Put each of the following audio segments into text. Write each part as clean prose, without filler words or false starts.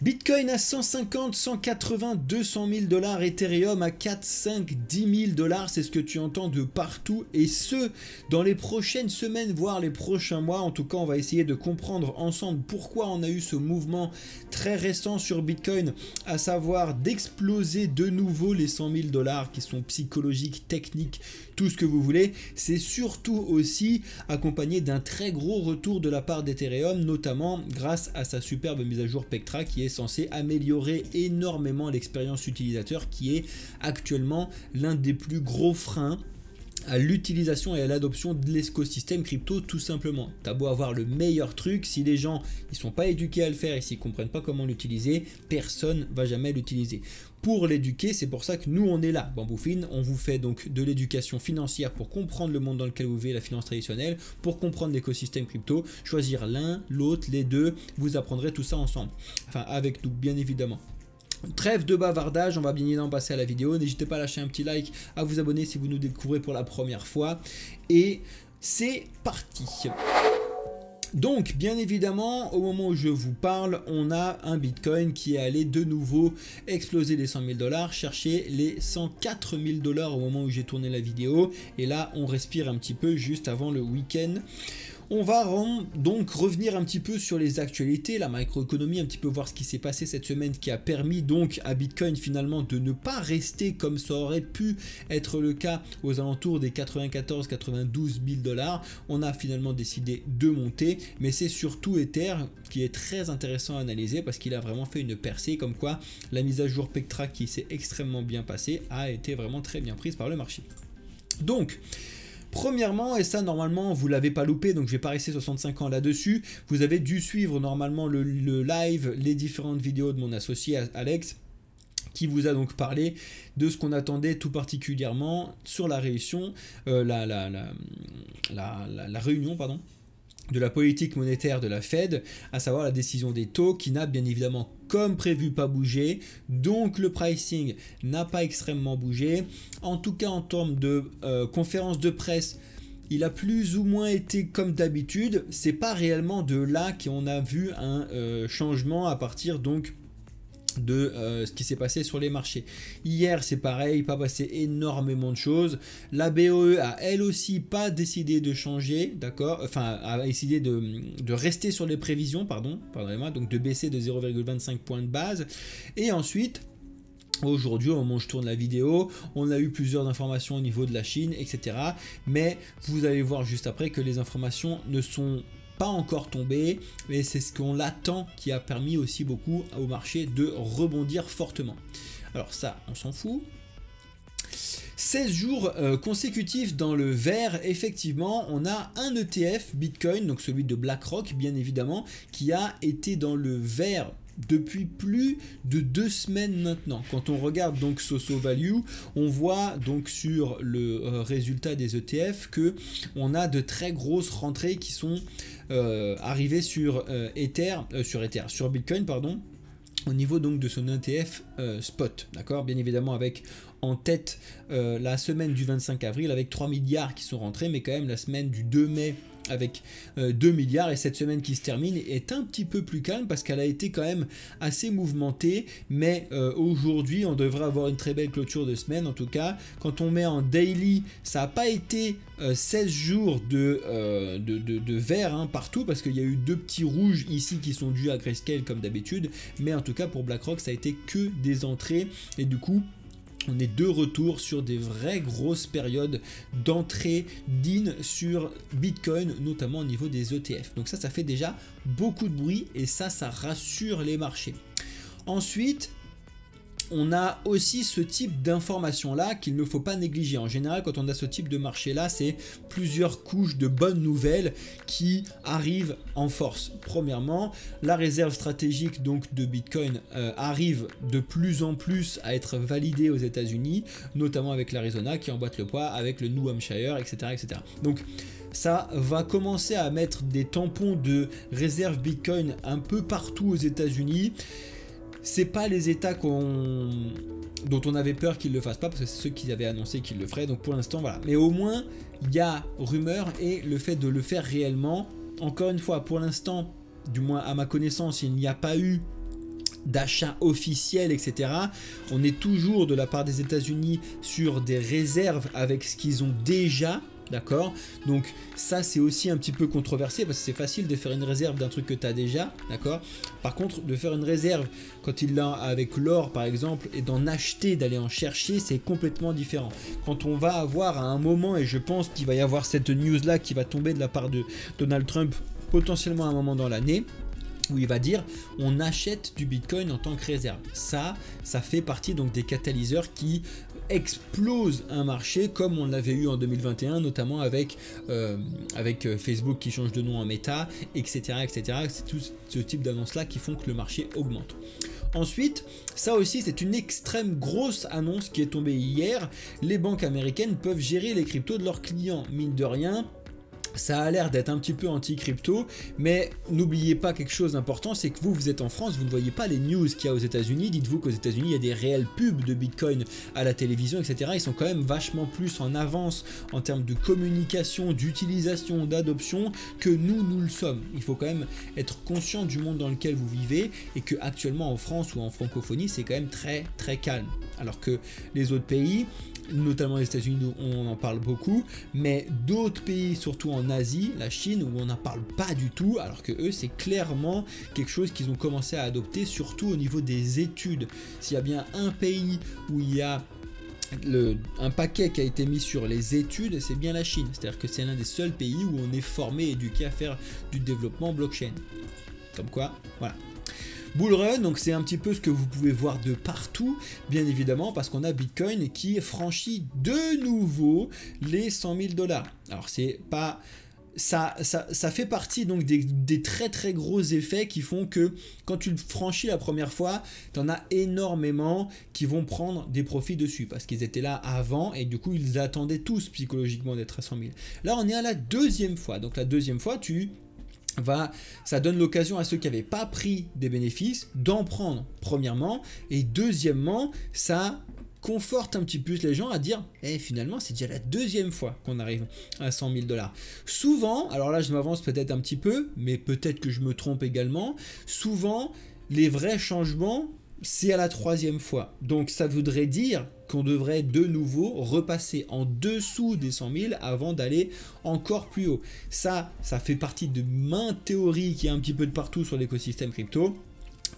Bitcoin à 150, 180, 200 000 $, Ethereum à 4, 5, 10 000 $, c'est ce que tu entends de partout, et ce, dans les prochaines semaines, voire les prochains mois. En tout cas, on va essayer de comprendre ensemble pourquoi on a eu ce mouvement très récent sur Bitcoin, à savoir d'exploser de nouveau les 100 000 $ qui sont psychologiques, techniques, tout ce que vous voulez. C'est surtout aussi accompagné d'un très gros retour de la part d'Ethereum, notamment grâce à sa superbe mise à jour Pectra qui est censé améliorer énormément l'expérience utilisateur, qui est actuellement l'un des plus gros freins à l'utilisation et à l'adoption de l'écosystème crypto, tout simplement. T'as beau avoir le meilleur truc, si les gens ils sont pas éduqués à le faire et s'ils comprennent pas comment l'utiliser, personne va jamais l'utiliser. Pour l'éduquer, c'est pour ça que nous on est là, Bamboufine, on vous fait donc de l'éducation financière pour comprendre le monde dans lequel vous vivez, la finance traditionnelle, pour comprendre l'écosystème crypto, choisir l'un, l'autre, les deux, vous apprendrez tout ça ensemble, enfin avec nous bien évidemment. Trêve de bavardage, on va bien évidemment passer à la vidéo. N'hésitez pas à lâcher un petit like, à vous abonner si vous nous découvrez pour la première fois. Et c'est parti. Donc, bien évidemment, au moment où je vous parle, on a un Bitcoin qui est allé de nouveau exploser les 100 000 $, chercher les 104 000 $ au moment où j'ai tourné la vidéo. Et là, on respire un petit peu juste avant le week-end. On va donc revenir un petit peu sur les actualités, la macroéconomie, un petit peu voir ce qui s'est passé cette semaine qui a permis donc à Bitcoin finalement de ne pas rester comme ça aurait pu être le cas aux alentours des 94-92 000 $. On a finalement décidé de monter, mais c'est surtout Ether qui est très intéressant à analyser parce qu'il a vraiment fait une percée, comme quoi la mise à jour Pectra qui s'est extrêmement bien passée a été vraiment très bien prise par le marché. Donc, premièrement, et ça normalement vous l'avez pas loupé, donc je vais pas rester 65 ans là-dessus, vous avez dû suivre normalement le live, les différentes vidéos de mon associé Alex, qui vous a donc parlé de ce qu'on attendait tout particulièrement sur la réunion, la réunion, pardon, de la politique monétaire de la Fed, à savoir la décision des taux qui n'a bien évidemment comme prévu pas bougé, donc le pricing n'a pas extrêmement bougé. En tout cas en termes de conférence de presse, il a plus ou moins été comme d'habitude. C'est pas réellement de là qu'on a vu un changement à partir donc de ce qui s'est passé sur les marchés. Hier c'est pareil, pas passé énormément de choses. La BOE a elle aussi pas décidé de changer, d'accord, enfin a décidé de rester sur les prévisions, pardonnez-moi, donc de baisser de 0,25 points de base. Et ensuite aujourd'hui, au moment où je tourne la vidéo, on a eu plusieurs informations au niveau de la Chine, etc. Mais vous allez voir juste après que les informations ne sont pas encore tombé, mais c'est ce qu'on l'attend qui a permis aussi beaucoup au marché de rebondir fortement. Alors ça, on s'en fout. 16 jours consécutifs dans le vert, effectivement, on a un ETF Bitcoin, donc celui de BlackRock bien évidemment, qui a été dans le vert depuis plus de 2 semaines maintenant. Quand on regarde donc Soso Value, on voit donc sur le résultat des ETF que on a de très grosses rentrées qui sont arrivées sur sur Bitcoin, pardon, au niveau donc de son ETF spot, d'accord, bien évidemment avec en tête la semaine du 25 avril avec 3 milliards qui sont rentrés, mais quand même la semaine du 2 mai avec 2 milliards, et cette semaine qui se termine est un petit peu plus calme parce qu'elle a été quand même assez mouvementée, mais aujourd'hui on devrait avoir une très belle clôture de semaine. En tout cas, quand on met en daily, ça n'a pas été 16 jours de vert hein, partout, parce qu'il y a eu 2 petits rouges ici qui sont dus à Grayscale comme d'habitude, mais en tout cas pour BlackRock ça a été que des entrées, et du coup on est de retour sur des vraies grosses périodes d'entrée d'in sur Bitcoin, notamment au niveau des ETF. Donc ça fait déjà beaucoup de bruit, et ça rassure les marchés. Ensuite, on a aussi ce type d'information là qu'il ne faut pas négliger. En général, quand on a ce type de marché là, c'est plusieurs couches de bonnes nouvelles qui arrivent en force. Premièrement, la réserve stratégique donc de Bitcoin arrive de plus en plus à être validée aux États-Unis, notamment avec l'Arizona qui emboîte le pas, avec le New Hampshire, etc., etc. Donc ça va commencer à mettre des tampons de réserve Bitcoin un peu partout aux États-Unis. C'est pas les États dont on avait peur qu'ils le fassent pas, parce que c'est ceux qui avaient annoncé qu'ils le feraient, donc pour l'instant voilà. Mais au moins il y a rumeur, et le fait de le faire réellement, encore une fois pour l'instant, du moins à ma connaissance, il n'y a pas eu d'achat officiel, etc. On est toujours de la part des États-Unis sur des réserves avec ce qu'ils ont déjà. D'accord, donc ça c'est aussi un petit peu controversé parce que c'est facile de faire une réserve d'un truc que tu as déjà, d'accord. Par contre, de faire une réserve quand il l'a avec l'or par exemple et d'en acheter, d'aller en chercher, c'est complètement différent. Quand on va avoir à un moment, et je pense qu'il va y avoir cette news là qui va tomber de la part de Donald Trump potentiellement à un moment dans l'année, où il va dire on achète du Bitcoin en tant que réserve. Ça fait partie donc des catalyseurs qui explose un marché comme on l'avait eu en 2021, notamment avec Facebook qui change de nom en Meta, etc. etc. C'est tout ce type d'annonces là qui font que le marché augmente. Ensuite, ça aussi c'est une extrême grosse annonce qui est tombée hier. Les banques américaines peuvent gérer les cryptos de leurs clients, mine de rien. Ça a l'air d'être un petit peu anti-crypto, mais n'oubliez pas quelque chose d'important, c'est que vous êtes en France, vous ne voyez pas les news qu'il y a aux États-Unis. Dites-vous qu'aux États-Unis, il y a des réels pubs de Bitcoin à la télévision, etc. Ils sont quand même vachement plus en avance en termes de communication, d'utilisation, d'adoption que nous le sommes. Il faut quand même être conscient du monde dans lequel vous vivez et que actuellement en France ou en francophonie, c'est quand même très très calme. Alors que les autres pays, notamment les États-Unis, on en parle beaucoup, mais d'autres pays, surtout en Asie, la Chine, où on n'en parle pas du tout, alors que eux, c'est clairement quelque chose qu'ils ont commencé à adopter, surtout au niveau des études. S'il y a bien un pays où il y a un paquet qui a été mis sur les études, c'est bien la Chine. C'est-à-dire que c'est l'un des seuls pays où on est formé, éduqué à faire du développement blockchain. Comme quoi, voilà. Bull Run, donc c'est un petit peu ce que vous pouvez voir de partout, bien évidemment, parce qu'on a Bitcoin qui franchit de nouveau les 100 000 $. Alors c'est pas... Ça fait partie donc des très très gros effets qui font que quand tu le franchis la première fois, tu en as énormément qui vont prendre des profits dessus parce qu'ils étaient là avant et du coup ils attendaient tous psychologiquement d'être à 100 000. Là on est à la deuxième fois, donc la deuxième fois ça donne l'occasion à ceux qui n'avaient pas pris des bénéfices d'en prendre premièrement, et deuxièmement ça conforte un petit peu les gens à dire finalement c'est déjà la deuxième fois qu'on arrive à 100 000 $. Souvent, alors là je m'avance peut-être un petit peu, mais peut-être que je me trompe également, souvent les vrais changements c'est à la troisième fois. Donc ça voudrait dire qu'on devrait de nouveau repasser en dessous des 100 000 avant d'aller encore plus haut. Ça fait partie de maintes théories qui est un petit peu de partout sur l'écosystème crypto.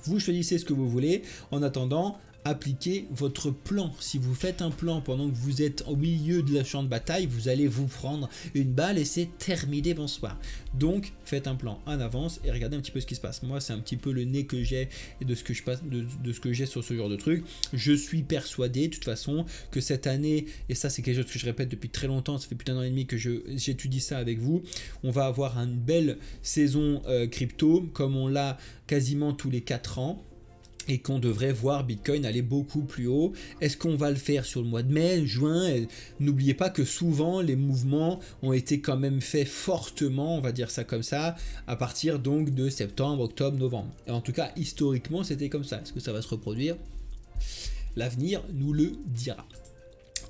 Vous choisissez ce que vous voulez. En attendant, appliquez votre plan. Si vous faites un plan pendant que vous êtes au milieu de la champ de bataille, vous allez vous prendre une balle et c'est terminé, bonsoir. Donc faites un plan en avance et regardez un petit peu ce qui se passe. Moi c'est un petit peu le nez que j'ai et de ce que je passe, de ce que j'ai sur ce genre de truc. Je suis persuadé de toute façon que cette année, et ça c'est quelque chose que je répète depuis très longtemps, ça fait plus d'un an et demi que j'étudie ça avec vous, on va avoir une belle saison crypto comme on l'a quasiment tous les 4 ans. Et qu'on devrait voir Bitcoin aller beaucoup plus haut. Est-ce qu'on va le faire sur le mois de mai, juin? N'oubliez pas que souvent les mouvements ont été quand même faits fortement, on va dire ça comme ça, à partir donc de septembre, octobre, novembre. Et en tout cas, historiquement, c'était comme ça. Est-ce que ça va se reproduire? L'avenir nous le dira.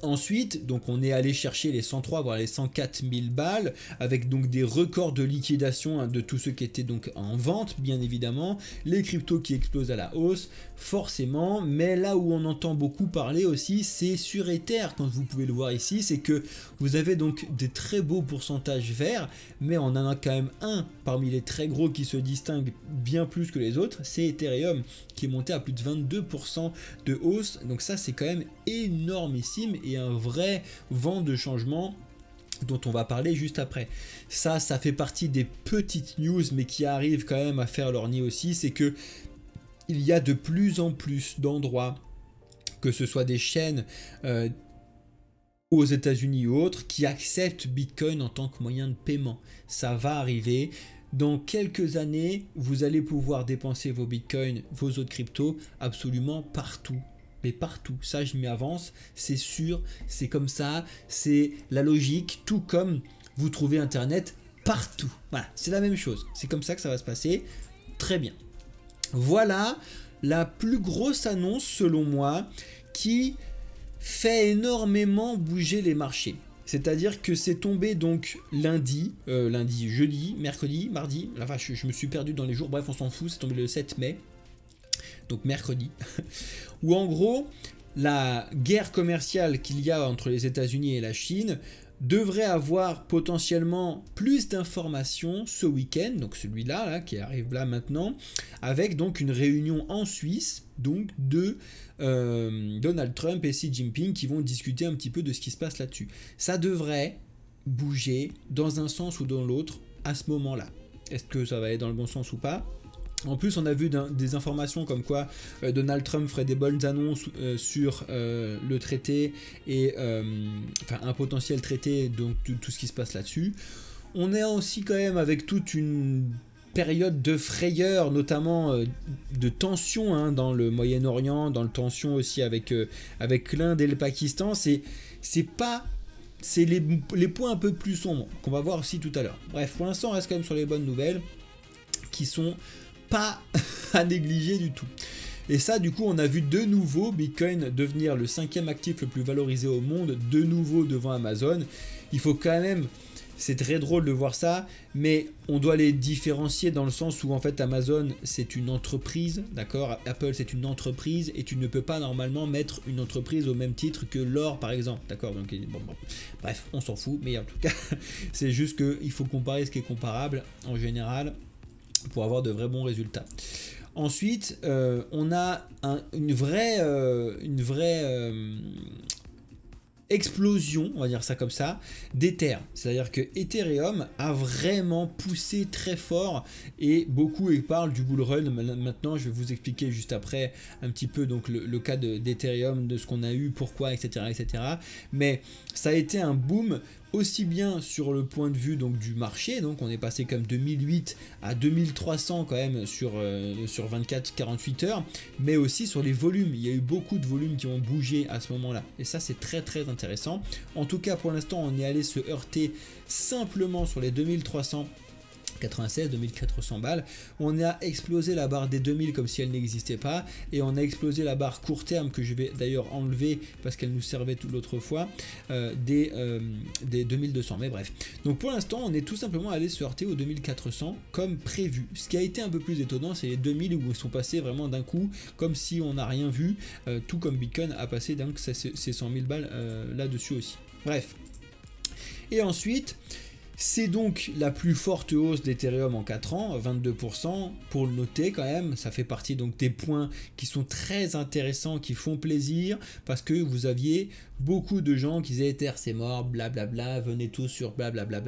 Ensuite, donc on est allé chercher les 103 voire les 104 000 balles avec donc des records de liquidation de tous ceux qui étaient donc en vente, bien évidemment, les cryptos qui explosent à la hausse, forcément, mais là où on entend beaucoup parler aussi, c'est sur Ether, quand vous pouvez le voir ici, c'est que vous avez donc des très beaux pourcentages verts, mais on en a quand même un parmi les très gros qui se distingue bien plus que les autres, c'est Ethereum, qui est monté à plus de 22% de hausse, donc ça c'est quand même énormissime et un vrai vent de changement dont on va parler juste après. Ça fait partie des petites news mais qui arrivent quand même à faire leur nid aussi, c'est que il y a de plus en plus d'endroits, que ce soit des chaînes aux États-Unis ou autres, qui acceptent Bitcoin en tant que moyen de paiement. Ça va arriver. Dans quelques années, vous allez pouvoir dépenser vos bitcoins, vos autres cryptos, absolument partout. Mais partout, ça je m'y avance, c'est sûr, c'est comme ça, c'est la logique, tout comme vous trouvez Internet partout. Voilà, c'est la même chose, c'est comme ça que ça va se passer, très bien. Voilà la plus grosse annonce selon moi qui fait énormément bouger les marchés. C'est-à-dire que c'est tombé donc lundi, jeudi, mercredi, mardi, la vache, je me suis perdu dans les jours, bref on s'en fout, c'est tombé le 7 mai. donc mercredi, où en gros, la guerre commerciale qu'il y a entre les États-Unis et la Chine devrait avoir potentiellement plus d'informations ce week-end, donc celui-là là, qui arrive là maintenant, avec donc une réunion en Suisse donc de Donald Trump et Xi Jinping qui vont discuter un petit peu de ce qui se passe là-dessus. Ça devrait bouger dans un sens ou dans l'autre à ce moment-là. Est-ce que ça va aller dans le bon sens ou pas ? En plus, on a vu des informations comme quoi Donald Trump ferait des bonnes annonces sur le traité et enfin un potentiel traité, donc tout ce qui se passe là-dessus. On est aussi quand même avec toute une période de frayeur, notamment de tension hein, dans le Moyen-Orient, dans le tension aussi avec l'Inde et le Pakistan. C'est les points un peu plus sombres qu'on va voir aussi tout à l'heure. Bref, pour l'instant, on reste quand même sur les bonnes nouvelles qui sont pas à négliger du tout. Et ça, du coup, on a vu de nouveau Bitcoin devenir le 5e actif le plus valorisé au monde, de nouveau devant Amazon. Il faut quand même, c'est très drôle de voir ça, mais on doit les différencier dans le sens où en fait Amazon c'est une entreprise, d'accord, Apple c'est une entreprise et tu ne peux pas normalement mettre une entreprise au même titre que l'or par exemple, d'accord, donc bon, bref, on s'en fout, mais en tout cas, c'est juste qu'il faut comparer ce qui est comparable en général pour avoir de vrais bons résultats. Ensuite, on a une vraie explosion, on va dire ça comme ça, d'Ether. C'est-à-dire que Ethereum a vraiment poussé très fort et beaucoup parlent du bull run. Maintenant, je vais vous expliquer juste après un petit peu donc le cas d'Ethereum, de ce qu'on a eu, pourquoi, etc., etc. Mais ça a été un boom aussi bien sur le point de vue donc du marché, donc on est passé comme 2008 à 2300 quand même sur 24-48 heures, mais aussi sur les volumes. Il y a eu beaucoup de volumes qui ont bougé à ce moment-là, et ça c'est très très intéressant. En tout cas pour l'instant on est allé se heurter simplement sur les 2396-2400 balles. On a explosé la barre des 2000 comme si elle n'existait pas, et on a explosé la barre court terme que je vais d'ailleurs enlever parce qu'elle nous servait toute l'autre fois, des 2200. Mais bref, donc pour l'instant on est tout simplement allé se heurter aux 2400 comme prévu. Ce qui a été un peu plus étonnant, c'est les 2000 où ils sont passés vraiment d'un coup comme si on n'a rien vu, tout comme Bitcoin a passé donc ces 100 000 balles là-dessus aussi. Bref, et ensuite c'est donc la plus forte hausse d'Ethereum en 4 ans, 22%, pour le noter quand même. Ça fait partie donc des points qui sont très intéressants, qui font plaisir, parce que vous aviez beaucoup de gens qui disaient Ether c'est mort, blablabla, venez tous sur blablabla.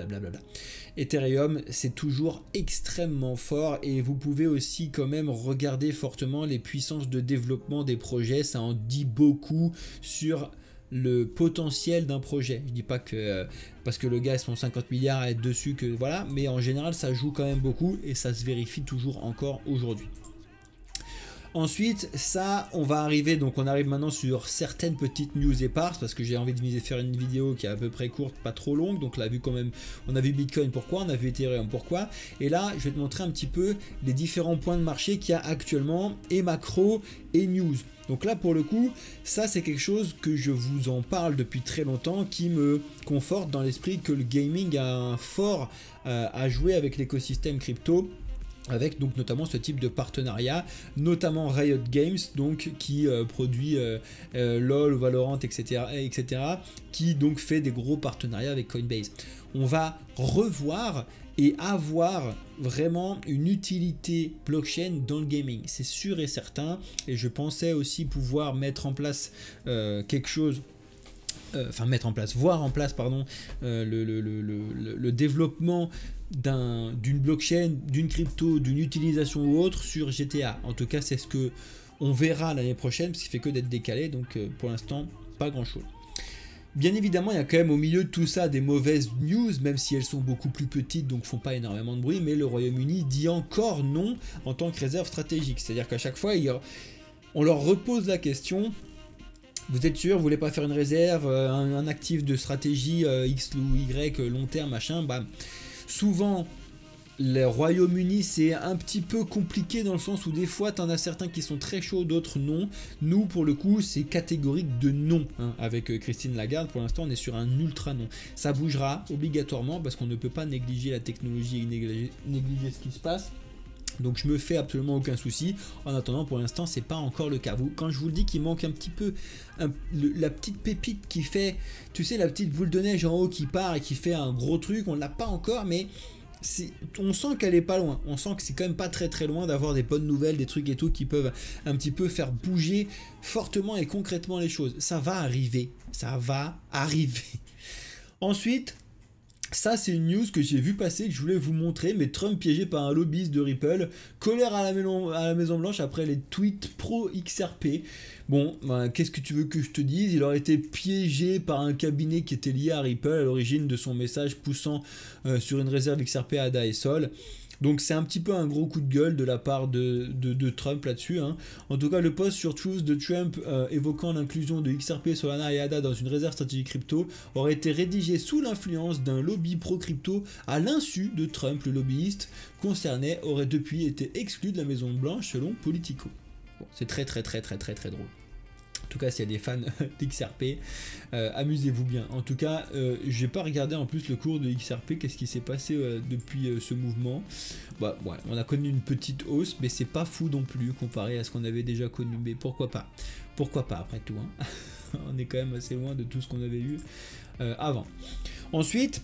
Ethereum c'est toujours extrêmement fort, et vous pouvez aussi quand même regarder fortement les puissances de développement des projets. Ça en dit beaucoup sur le potentiel d'un projet. Je dis pas que parce que le gars sont 50 milliards à être dessus que voilà, mais en général ça joue quand même beaucoup, et ça se vérifie toujours encore aujourd'hui. Ensuite, ça, on va arriver, donc on arrive maintenant sur certaines petites news éparses, parce que j'ai envie de faire une vidéo qui est à peu près courte, pas trop longue. Donc là, vu quand même, on a vu Bitcoin pourquoi, on a vu Ethereum pourquoi, et là, je vais te montrer un petit peu les différents points de marché qu'il y a actuellement, et macro et news. Donc là, pour le coup, ça c'est quelque chose que je vous en parle depuis très longtemps, qui me conforte dans l'esprit que le gaming a un fort à jouer avec l'écosystème crypto, avec donc notamment ce type de partenariat, notamment Riot Games, donc qui produit LOL, Valorant, etc., qui donc fait des gros partenariats avec Coinbase. On va revoir et avoir vraiment une utilité blockchain dans le gaming, c'est sûr et certain, et je pensais aussi pouvoir mettre en place quelque chose, voir en place, pardon, le développement d'une blockchain, d'une crypto, d'une utilisation ou autre sur GTA. En tout cas, c'est ce que on verra l'année prochaine, parce qu'il fait que d'être décalé, donc pour l'instant, pas grand chose. Bien évidemment, il y a quand même au milieu de tout ça des mauvaises news, même si elles sont beaucoup plus petites, donc font pas énormément de bruit, mais le Royaume-Uni dit encore non en tant que réserve stratégique. C'est-à-dire qu'à chaque fois, on leur repose la question: vous êtes sûr, vous voulez pas faire une réserve, un actif de stratégie X ou Y, long terme, machin, bah, souvent, le Royaume-Uni, c'est un petit peu compliqué dans le sens où des fois, tu en as certains qui sont très chauds, d'autres non. Nous, pour le coup, c'est catégorique de non. Hein. Avec Christine Lagarde, pour l'instant, on est sur un ultra non. Ça bougera obligatoirement parce qu'on ne peut pas négliger la technologie et négliger ce qui se passe. Donc je me fais absolument aucun souci. En attendant, pour l'instant, c'est pas encore le cas. Quand je vous le dis qu'il manque un petit peu la petite pépite qui fait, tu sais, la petite boule de neige en haut qui part et qui fait un gros truc, on l'a pas encore, mais on sent qu'elle est pas loin. On sent que c'est quand même pas très très loin d'avoir des bonnes nouvelles, des trucs et tout qui peuvent un petit peu faire bouger fortement et concrètement les choses. Ça va arriver. Ça va arriver. Ensuite, ça, c'est une news que j'ai vu passer, que je voulais vous montrer, mais Trump piégé par un lobbyiste de Ripple, colère à la Maison Blanche après les tweets pro-XRP. Bon, ben, qu'est-ce que tu veux que je te dise? Il aurait été piégé par un cabinet qui était lié à Ripple à l'origine de son message poussant sur une réserve XRP à ADA et Sol. Donc c'est un petit peu un gros coup de gueule de la part de Trump là-dessus. Hein. En tout cas, le post sur Truth de Trump évoquant l'inclusion de XRP, Solana et ADA dans une réserve stratégique crypto aurait été rédigé sous l'influence d'un lobby pro-crypto à l'insu de Trump. Le lobbyiste concerné aurait depuis été exclu de la Maison Blanche selon Politico. Bon, c'est très très drôle. En tout cas, s'il y a des fans d'XRP, amusez-vous bien. En tout cas, j'ai pas regardé en plus le cours de XRP, qu'est-ce qui s'est passé depuis ce mouvement. Bah, ouais, on a connu une petite hausse, mais c'est pas fou non plus comparé à ce qu'on avait déjà connu. Mais pourquoi pas? Pourquoi pas après tout, hein. On est quand même assez loin de tout ce qu'on avait eu avant. Ensuite,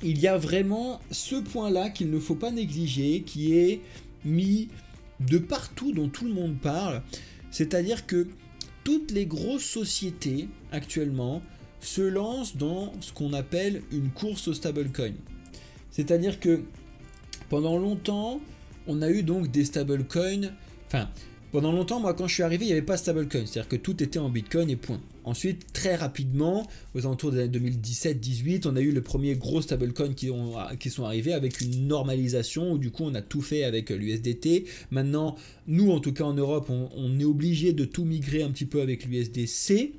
il y a vraiment ce point-là qu'il ne faut pas négliger, qui est mis de partout dont tout le monde parle. C'est-à-dire que toutes les grosses sociétés actuellement se lancent dans ce qu'on appelle une course au stablecoin. C'est-à-dire que pendant longtemps, on a eu donc des stablecoins. Enfin, pendant longtemps, moi quand je suis arrivé, il n'y avait pas de stablecoin. C'est-à-dire que tout était en Bitcoin et point. Ensuite, très rapidement, aux alentours des années 2017-18, on a eu les premiers gros stablecoins qui sont arrivés avec une normalisation où du coup on a tout fait avec l'USDT. Maintenant, nous en tout cas en Europe, on est obligé de tout migrer un petit peu avec l'USDC.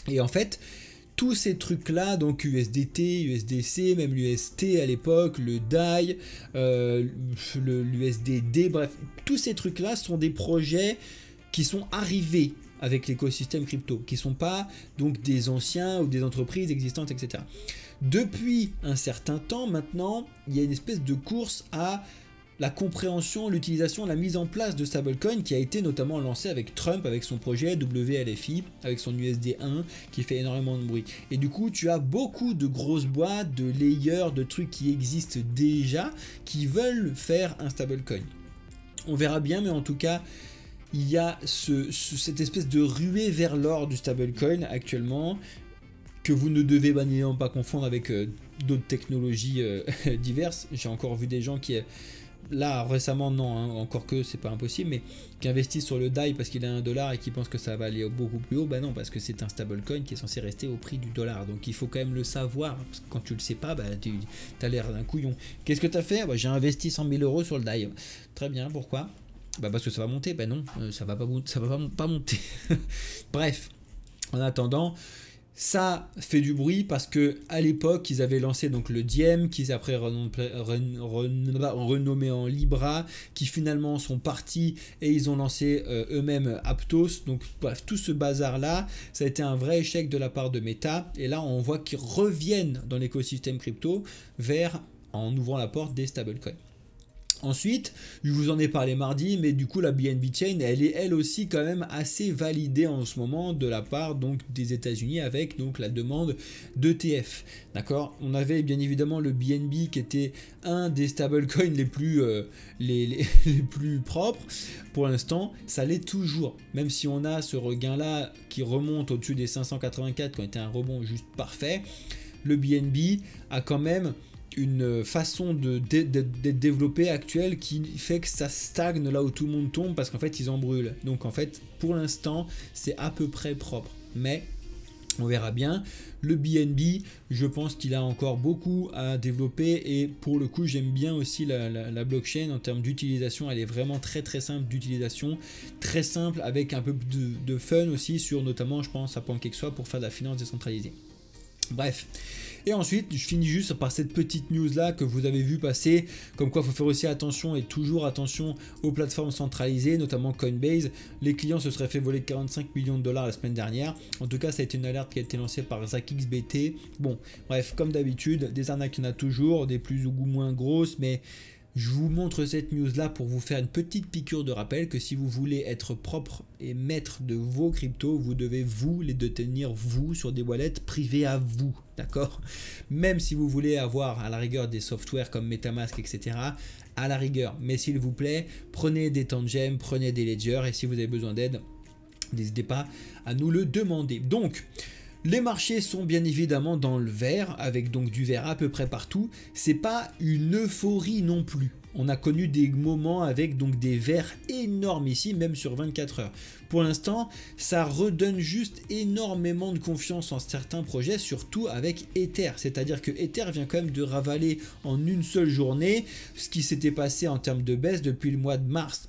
Et en fait, tous ces trucs-là, donc USDT, USDC, même l'UST à l'époque, le DAI, l'USDD, bref, tous ces trucs-là sont des projets qui sont arrivés avec l'écosystème crypto, qui ne sont pas donc des anciens ou des entreprises existantes, etc. Depuis un certain temps, maintenant, il y a une espèce de course à la compréhension, l'utilisation, la mise en place de stablecoin qui a été notamment lancée avec Trump, avec son projet WLFI, avec son USD1 qui fait énormément de bruit. Et du coup, tu as beaucoup de grosses boîtes, de layers, de trucs qui existent déjà, qui veulent faire un stablecoin. On verra bien, mais en tout cas, il y a cette espèce de ruée vers l'or du stablecoin actuellement, que vous ne devez bien évidemment pas confondre avec d'autres technologies diverses. J'ai encore vu des gens qui... Là, récemment, non, hein, encore que c'est pas impossible, mais qui investissent sur le DAI parce qu'il a $1 et qui pensent que ça va aller beaucoup plus haut. Ben non, parce que c'est un stablecoin qui est censé rester au prix du dollar. Donc il faut quand même le savoir, parce que quand tu le sais pas, bah, tu as l'air d'un couillon. Qu'est-ce que tu as fait? Bah, j'ai investi 100 000 € sur le DAI. Très bien, pourquoi? Bah parce que ça va monter. Ben non, ça va pas monter. Bref, en attendant... Ça fait du bruit parce que à l'époque ils avaient lancé donc le Diem, qu'ils après renommé en Libra, qui finalement sont partis et ils ont lancé eux-mêmes Aptos. Donc bref, tout ce bazar là, ça a été un vrai échec de la part de Meta. Et là on voit qu'ils reviennent dans l'écosystème crypto en ouvrant la porte des stablecoins. Ensuite, je vous en ai parlé mardi, mais du coup la BNB Chain, elle est elle aussi quand même assez validée en ce moment de la part donc des États-Unis avec donc la demande d'ETF. D'accord? On avait bien évidemment le BNB qui était un des stablecoins les plus propres. Pour l'instant, ça l'est toujours. Même si on a ce regain-là qui remonte au-dessus des 584, qui ont été un rebond juste parfait, le BNB a quand même une façon d'être développée actuelle qui fait que ça stagne là où tout le monde tombe parce qu'en fait ils en brûlent. Donc en fait pour l'instant c'est à peu près propre, mais on verra bien. Le BNB, je pense qu'il a encore beaucoup à développer et pour le coup j'aime bien aussi la blockchain en termes d'utilisation. Elle est vraiment très simple d'utilisation, très simple avec un peu de fun aussi sur notamment je pense à PancakeSwap pour faire de la finance décentralisée. Bref. Et ensuite, je finis juste par cette petite news là que vous avez vu passer, comme quoi il faut faire aussi attention et toujours attention aux plateformes centralisées, notamment Coinbase. Les clients se seraient fait voler 45 millions de dollars la semaine dernière. En tout cas, ça a été une alerte qui a été lancée par ZachXBT. Bon, bref, comme d'habitude, des arnaques il y en a toujours, des plus ou moins grosses, mais Je vous montre cette news là pour vous faire une petite piqûre de rappel que si vous voulez être propre et maître de vos cryptos, vous devez vous les détenir vous sur des wallets privées à vous, d'accord? Même si vous voulez avoir à la rigueur des softwares comme MetaMask, etc., à la rigueur. Mais s'il vous plaît, prenez des Tangem, prenez des Ledger et si vous avez besoin d'aide, n'hésitez pas à nous le demander. Donc, les marchés sont bien évidemment dans le vert, avec donc du vert à peu près partout. C'est pas une euphorie non plus. On a connu des moments avec donc des verts énormes ici, même sur 24 heures. Pour l'instant, ça redonne juste énormément de confiance en certains projets, surtout avec Ether. C'est-à-dire que Ether vient quand même de ravaler en une seule journée ce qui s'était passé en termes de baisse depuis le mois de mars.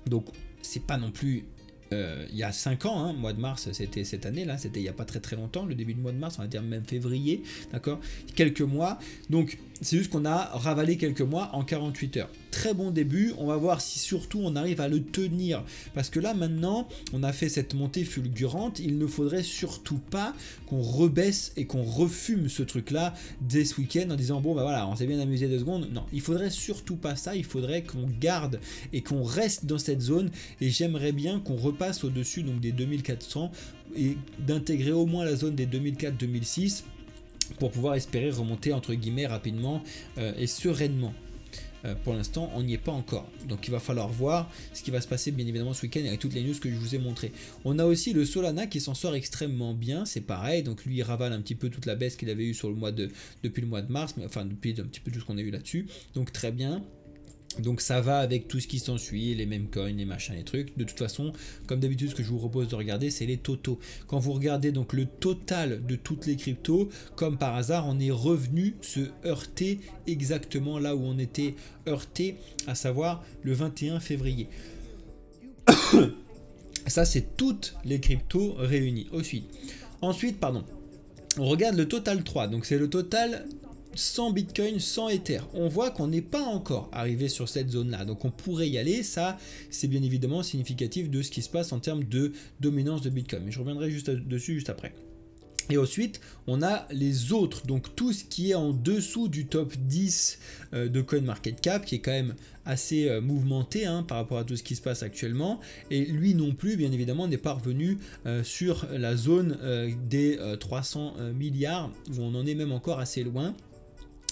Donc, c'est pas non plus... il y a 5 ans, hein, mois de mars, c'était cette année-là, c'était il n'y a pas très longtemps, le début du mois de mars, on va dire même février, d'accord, quelques mois, donc c'est juste qu'on a ravalé quelques mois en 48 heures. Très bon début, on va voir si surtout on arrive à le tenir, parce que là maintenant, on a fait cette montée fulgurante, il ne faudrait surtout pas qu'on rebaisse et qu'on refume ce truc-là dès ce week-end en disant bon bah voilà, on s'est bien amusé 2 secondes, non, il faudrait surtout pas ça, il faudrait qu'on garde et qu'on reste dans cette zone, et j'aimerais bien qu'on repasse au-dessus donc des 2400 et d'intégrer au moins la zone des 2004-2006 pour pouvoir espérer remonter entre guillemets rapidement et sereinement. Pour l'instant, on n'y est pas encore. Donc il va falloir voir ce qui va se passer bien évidemment ce week-end avec toutes les news que je vous ai montrées. On a aussi le Solana qui s'en sort extrêmement bien, c'est pareil. Donc lui il ravale un petit peu toute la baisse qu'il avait eu sur depuis le mois de mars, mais enfin depuis un petit peu tout ce qu'on a eu là-dessus. Donc très bien. Donc ça va avec tout ce qui s'ensuit, les mêmes coins, les machins, les trucs. De toute façon, comme d'habitude, ce que je vous propose de regarder, c'est les totaux. Quand vous regardez donc le total de toutes les cryptos, comme par hasard, on est revenu se heurter exactement là où on était heurté, à savoir le 21 février. Ça, c'est toutes les cryptos réunies. Ensuite, pardon, on regarde le total 3. Donc c'est le total... sans Bitcoin, sans Ether. On voit qu'on n'est pas encore arrivé sur cette zone-là. Donc on pourrait y aller. Ça, c'est bien évidemment significatif de ce qui se passe en termes de dominance de Bitcoin. Mais je reviendrai dessus juste après. Et ensuite, on a les autres, donc tout ce qui est en dessous du top 10 de CoinMarketCap, qui est quand même assez mouvementé hein, par rapport à tout ce qui se passe actuellement. Et lui non plus, bien évidemment, n'est pas revenu sur la zone des 300 milliards, où on en est même encore assez loin.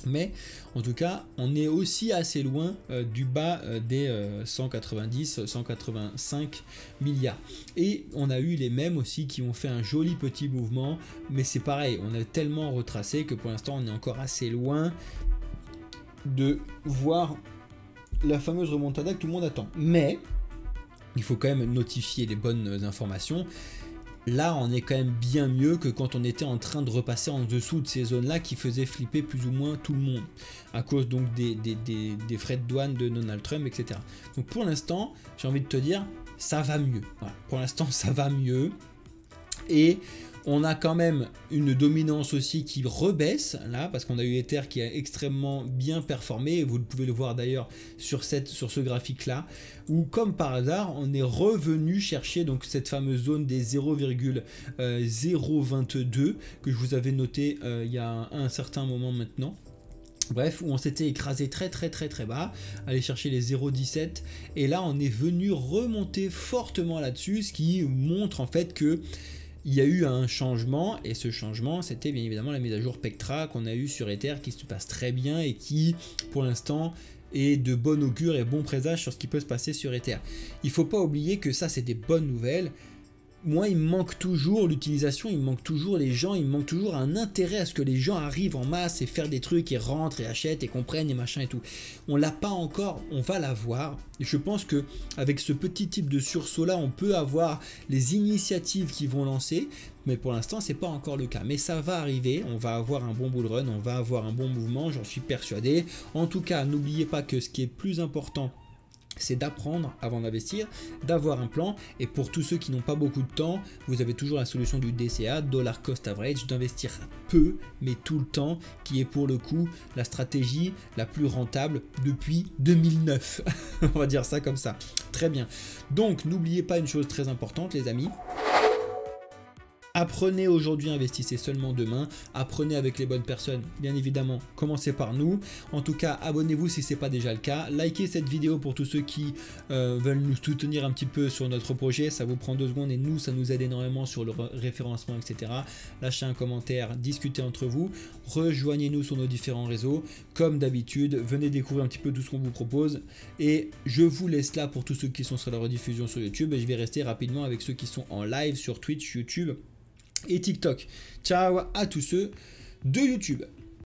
Mais en tout cas, on est aussi assez loin du bas des 190-185 milliards. Et on a eu les mêmes aussi qui ont fait un joli petit mouvement. Mais c'est pareil, on a tellement retracé que pour l'instant, on est encore assez loin de voir la fameuse remontada que tout le monde attend. Mais il faut quand même notifier les bonnes informations. Là, on est quand même bien mieux que quand on était en train de repasser en dessous de ces zones-là qui faisaient flipper plus ou moins tout le monde à cause donc des frais de douane de Donald Trump, etc. Donc pour l'instant, j'ai envie de te dire, ça va mieux. Voilà. Pour l'instant, ça va mieux. Et on a quand même une dominance aussi qui rebaisse là parce qu'on a eu Ether qui a extrêmement bien performé et vous pouvez le voir d'ailleurs sur ce graphique là où comme par hasard on est revenu chercher donc cette fameuse zone des 0,022 que je vous avais noté il y a un certain moment maintenant. Bref, où on s'était écrasé très bas, aller chercher les 0,17 et là on est venu remonter fortement là-dessus, ce qui montre en fait que il y a eu un changement et ce changement c'était bien évidemment la mise à jour Pectra qu'on a eu sur Ether qui se passe très bien et qui pour l'instant est de bon augure et bon présage sur ce qui peut se passer sur Ether. Il ne faut pas oublier que ça c'est des bonnes nouvelles. Moi, il me manque toujours l'utilisation, il me manque toujours les gens, il me manque toujours un intérêt à ce que les gens arrivent en masse et faire des trucs et rentrent et achètent et comprennent et machin et tout. On l'a pas encore, on va l'avoir. Et je pense que avec ce petit type de sursaut là, on peut avoir les initiatives qui vont lancer. Mais pour l'instant, c'est pas encore le cas. Mais ça va arriver, on va avoir un bon bull run, on va avoir un bon mouvement, j'en suis persuadé. En tout cas, n'oubliez pas que ce qui est plus important, c'est d'apprendre avant d'investir, d'avoir un plan et pour tous ceux qui n'ont pas beaucoup de temps, vous avez toujours la solution du DCA, Dollar Cost Average, d'investir peu mais tout le temps, qui est pour le coup la stratégie la plus rentable depuis 2009. On va dire ça comme ça. Très bien. Donc n'oubliez pas une chose très importante les amis. Apprenez aujourd'hui, investissez seulement demain. Apprenez avec les bonnes personnes, bien évidemment. Commencez par nous. En tout cas, abonnez-vous si ce n'est pas déjà le cas. Likez cette vidéo pour tous ceux qui veulent nous soutenir un petit peu sur notre projet. Ça vous prend 2 secondes et nous, ça nous aide énormément sur le référencement, etc. Lâchez un commentaire, discutez entre vous. Rejoignez-nous sur nos différents réseaux. Comme d'habitude, venez découvrir un petit peu tout ce qu'on vous propose. Et je vous laisse là pour tous ceux qui sont sur la rediffusion sur YouTube. Et je vais rester rapidement avec ceux qui sont en live sur Twitch, YouTube et TikTok. Ciao à tous ceux de YouTube.